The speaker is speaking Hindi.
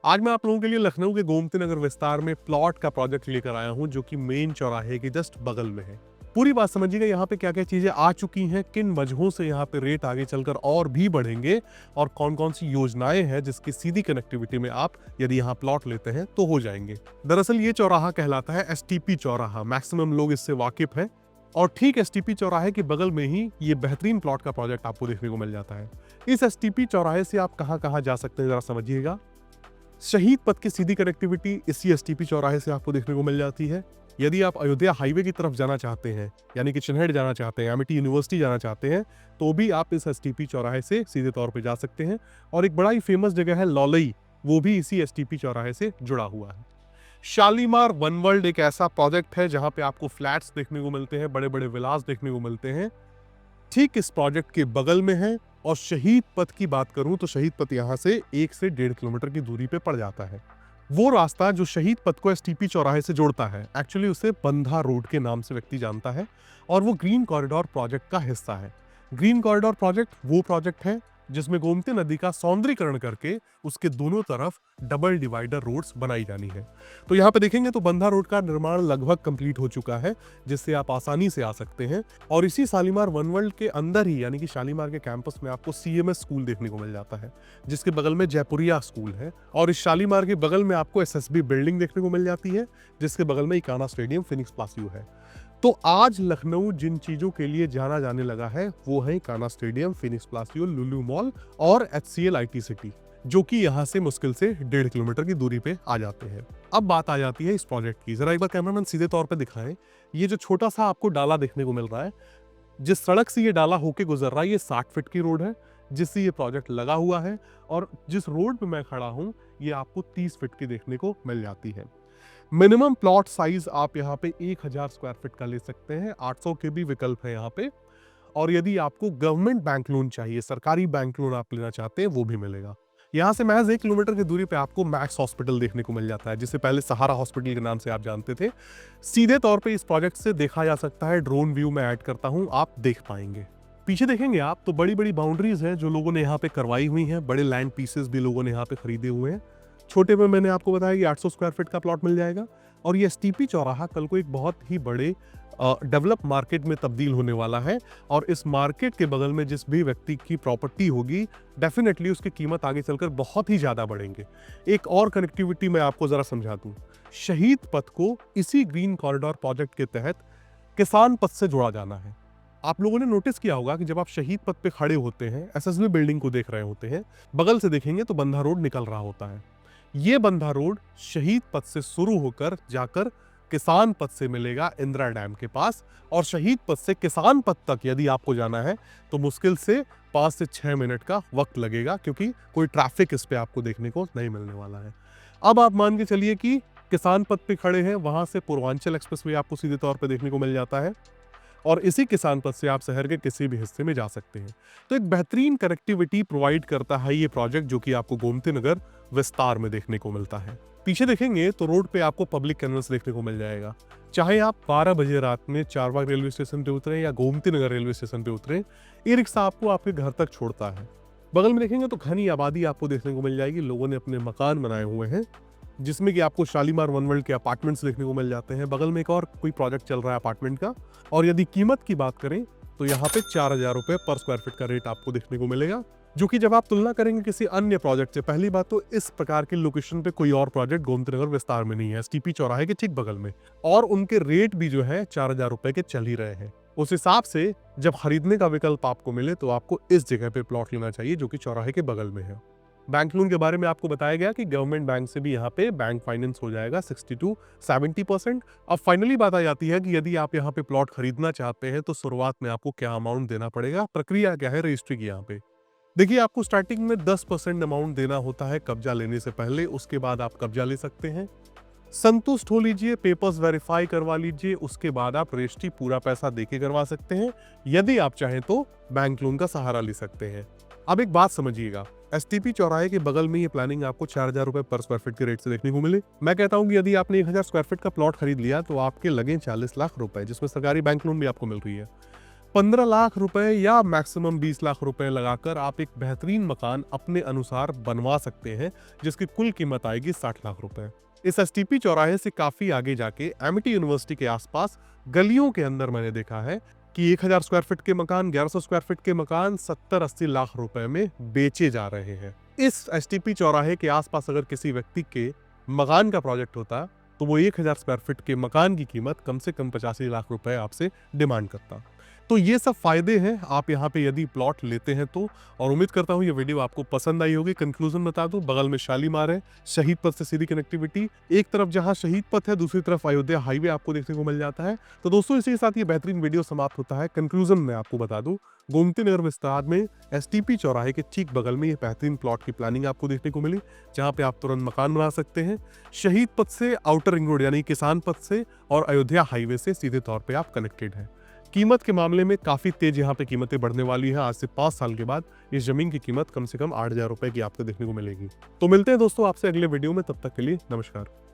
आज मैं आप लोगों के लिए लखनऊ के गोमती नगर विस्तार में प्लॉट का प्रोजेक्ट लेकर आया हूं जो कि मेन चौराहे के जस्ट बगल में है। पूरी बात समझिएगा, यहाँ पे क्या क्या चीजें आ चुकी हैं, किन वजहों से यहाँ पे रेट आगे चलकर और भी बढ़ेंगे और कौन कौन सी योजनाएं हैं जिसकी सीधी कनेक्टिविटी में आप यदि यहाँ प्लॉट लेते हैं तो हो जाएंगे। दरअसल ये चौराहा कहलाता है एसटीपी चौराहा, मैक्सिमम लोग इससे वाकिफ हैं। और ठीक एसटीपी चौराहे के बगल में ही ये बेहतरीन प्लॉट का प्रोजेक्ट आपको देखने को मिल जाता है। इस एसटीपी चौराहे से आप कहाँ कहाँ जा सकते हैं जरा समझिएगा। शहीद पथ की सीधी कनेक्टिविटी इसी एसटीपी चौराहे से आपको देखने को मिल जाती है। यदि आप अयोध्या हाईवे की तरफ जाना चाहते हैं, यानी कि चिन्हट जाना चाहते हैं, एमिटी यूनिवर्सिटी जाना चाहते हैं, तो भी आप इस एसटीपी चौराहे से सीधे तौर पे जा सकते हैं। और एक बड़ा ही फेमस जगह है लौलई, वो भी इसी एसटीपी चौराहे से जुड़ा हुआ है। शालीमार वन वर्ल्ड एक ऐसा प्रोजेक्ट है जहां पे आपको फ्लैट्स देखने को मिलते हैं, बड़े बड़े विलास देखने को मिलते हैं, ठीक इस प्रोजेक्ट के बगल में है। और शहीद पथ की बात करूं तो शहीद पथ यहां से 1 से 1.5 किलोमीटर की दूरी पे पड़ जाता है। वो रास्ता जो शहीद पथ को एसटीपी चौराहे से जोड़ता है, एक्चुअली उसे बंधा रोड के नाम से व्यक्ति जानता है और वो ग्रीन कॉरिडोर प्रोजेक्ट का हिस्सा है। ग्रीन कॉरिडोर प्रोजेक्ट वो प्रोजेक्ट है जिसमें गोमती नदी का सौंदर्यीकरण करके उसके दोनों तरफ डबल डिवाइडर रोड्स बनाई जानी है। तो यहाँ पे देखेंगे तो बंधा रोड का निर्माण लगभग कंप्लीट हो चुका है, जिससे आप आसानी से आ सकते हैं। और इसी शालीमार वन वर्ल्ड के अंदर ही, यानी कि शालीमार के कैंपस में आपको सीएमएस स्कूल देखने को मिल जाता है, जिसके बगल में जयपुरिया स्कूल है। और इस शालीमार के बगल में आपको एसएसबी बिल्डिंग देखने को मिल जाती है, जिसके बगल में इकाना स्टेडियम फिनिक्स प्लासियो है। तो आज लखनऊ जिन चीजों के लिए जाना जाने लगा है वो है काना स्टेडियम, फिनिक्स प्लासियो, लुलु मॉल और एचसीएल आईटी सिटी, जो कि यहाँ से मुश्किल से 1.5 किलोमीटर की दूरी पे आ जाते हैं। अब बात आ जाती है इस प्रोजेक्ट की। जरा एक बार कैमरामैन सीधे तौर पे दिखाएं, ये जो छोटा सा आपको डाला देखने को मिल रहा है, जिस सड़क से ये डाला होके गुजर रहा है, ये 60 फीट की रोड है जिससे ये प्रोजेक्ट लगा हुआ है। और जिस रोड पे मैं खड़ा हूँ ये आपको 30 फीट की देखने को मिल जाती है। मिनिमम प्लॉट साइज आप यहाँ पे 1000 स्क्वायर फीट का ले सकते हैं, 800 के भी विकल्प है यहाँ पे। और यदि आपको गवर्नमेंट बैंक लोन चाहिए, सरकारी बैंक लोन आप लेना चाहते हैं, वो भी मिलेगा। यहाँ से महज 1 किलोमीटर की दूरी पे आपको मैक्स हॉस्पिटल देखने को मिल जाता है, जिसे पहले सहारा हॉस्पिटल के नाम से आप जानते थे। सीधे तौर पे इस प्रोजेक्ट से देखा जा सकता है, ड्रोन व्यू में ऐड करता हूँ, आप देख पाएंगे। पीछे देखेंगे आप तो बड़ी बड़ी बाउंड्रीज हैं जो लोगों ने यहाँ पे करवाई हुई हैं, बड़े लैंड पीसेस भी लोगों ने यहाँ पे खरीदे हुए हैं। छोटे में मैंने आपको बताया कि 800 स्क्वायर फीट का प्लॉट मिल जाएगा। और ये एसटीपी चौराहा कल को एक बहुत ही बड़े डेवलप मार्केट में तब्दील होने वाला है। और इस मार्केट के बगल में जिस भी व्यक्ति की प्रॉपर्टी होगी, डेफिनेटली उसकी कीमत आगे चलकर बहुत ही ज्यादा बढ़ेंगे। एक और कनेक्टिविटी मैं आपको जरा समझा दूं, शहीद पथ को इसी ग्रीन कॉरिडोर प्रोजेक्ट के तहत किसान पथ से जोड़ा जाना है। आप लोगों ने नोटिस किया होगा कि जब आप शहीद पथ पे खड़े होते हैं, एसएसबी बिल्डिंग को देख रहे होते हैं, बगल से देखेंगे तो बंधा रोड निकल रहा होता है। ये बंधा रोड शहीद पथ से शुरू होकर जाकर किसान पथ से मिलेगा इंदिरा डैम के पास। और शहीद पथ से किसान पथ तक यदि आपको जाना है तो मुश्किल से 5 से 6 मिनट का वक्त लगेगा, क्योंकि कोई ट्रैफिक इस पे आपको देखने को नहीं मिलने वाला है। अब आप मान के चलिए कि किसान पथ पे खड़े हैं, वहां से पूर्वांचल एक्सप्रेसवे आपको सीधे तौर पे देखने को मिल जाता है और इसी किसान पथ से आप शहर के किसी भी हिस्से में जा सकते हैं। तो एक बेहतरीन कनेक्टिविटी प्रोवाइड करता है ये प्रोजेक्ट, जो कि आपको गोमती नगर विस्तार में देखने को मिलता है। पीछे देखेंगे तो रोड पे आपको पब्लिक कन्वेंस देखने को मिल जाएगा। चाहे आप 12 बजे रात में चारबाग रेलवे स्टेशन पे उतरे या गोमती नगर रेलवे स्टेशन पे उतरे, ई रिक्शा आपको आपके घर तक छोड़ता है। बगल में देखेंगे तो घनी आबादी आपको देखने को मिल जाएगी, लोगों ने अपने मकान बनाए हुए हैं, जिसमें कि आपको शालीमार वन वर्ल्ड के अपार्टमेंट्स देखने को मिल जाते हैं। बगल में एक और कोई प्रोजेक्ट चल रहा है अपार्टमेंट का। और यदि कीमत की बात करें तो यहाँ पे 4000 रुपए पर स्क्वायर फीट का रेट आपको देखने को मिलेगा, जो कि जब आप तुलना करेंगे किसी अन्य प्रोजेक्ट से, पहली बात तो इस प्रकार के लोकेशन पे कोई और प्रोजेक्ट गोमती नगर विस्तार में नहीं है, एसटीपी चौराहे के ठीक बगल में। और उनके रेट भी जो है 4000 रुपए के चल ही रहे हैं। उस हिसाब से जब खरीदने का विकल्प आपको मिले तो आपको इस जगह पे प्लॉट लेना चाहिए, जो कि चौराहे के बगल में है। बैंक लोन के बारे में आपको बताया गया कि गवर्नमेंट बैंक से भी यहाँ पे बैंक फाइनेंस हो जाएगा 60 to 70%। अब फाइनली बात आ जाती है कि यदि आप यहाँ पे प्लॉट खरीदना चाहते हैं तो शुरुआत में आपको क्या अमाउंट देना पड़ेगा, प्रक्रिया क्या है रजिस्ट्री की। यहाँ पे देखिए, आपको स्टार्टिंग में 10% अमाउंट देना होता है कब्जा लेने से पहले, उसके बाद आप कब्जा ले सकते हैं। संतुष्ट हो लीजिए, पेपर्स वेरीफाई करवा लीजिए, उसके बाद आप रजिस्ट्री पूरा पैसा देके करवा सकते हैं। यदि आप चाहें तो बैंक लोन का सहारा ले सकते हैं। अब एक बात समझिएगा, एसटीपी चौराहे के बगल में ये प्लानिंग आपको 4000 रुपए पर स्क्वायर फीट के रेट से देखने को मिले। मैं कहता हूं कि यदि आपने 1000 स्क्वायर फीट का प्लॉट खरीद लिया तो आपके लगे 40 लाख रुपए, जिसमें सरकारी बैंक लोन भी आपको मिल रही है। 15 लाख रुपए या मैक्सिमम 20 लाख रुपए लगाकर आप एक बेहतरीन मकान अपने अनुसार बनवा सकते हैं, जिसकी कुल कीमत आएगी 60 लाख रुपए। इस एसटीपी चौराहे से काफी आगे जाके एमिटी यूनिवर्सिटी के आसपास गलियों के अंदर मैंने देखा है कि 1000 स्क्वायर फीट के मकान, 1100 स्क्वायर फीट के मकान 70-80 लाख रुपए में बेचे जा रहे हैं। इस एसटीपी चौराहे के आसपास अगर किसी व्यक्ति के मकान का प्रोजेक्ट होता तो वो 1000 स्क्वायर फीट के मकान की कीमत कम से कम 85 लाख रुपए आपसे डिमांड करता। तो ये सब फायदे हैं आप यहाँ पे यदि प्लॉट लेते हैं तो। और उम्मीद करता हूँ ये वीडियो आपको पसंद आई होगी। कंक्लूजन बता दूं, बगल में शालीमार है, शहीद पथ से सीधी कनेक्टिविटी, एक तरफ जहाँ शहीद पथ है दूसरी तरफ अयोध्या हाईवे आपको देखने को मिल जाता है। तो दोस्तों इसी के साथ ये बेहतरीन वीडियो समाप्त होता है। कंक्लूजन में आपको बता दूं, गोमती नगर विस्तार में एसटीपी चौराहे के ठीक बगल में ये बेहतरीन प्लॉट की प्लानिंग आपको देखने को मिली, जहाँ पे आप तुरंत मकान बना सकते हैं। शहीद पथ से आउटर रिंग रोड यानी किसान पथ से और अयोध्या हाईवे से सीधे तौर पे आप कनेक्टेड हैं। कीमत के मामले में काफी तेज यहाँ पे कीमतें बढ़ने वाली है। आज से 5 साल के बाद इस जमीन की कीमत कम से कम 8,000 रुपए की आपको देखने को मिलेगी। तो मिलते हैं दोस्तों आपसे अगले वीडियो में, तब तक के लिए नमस्कार।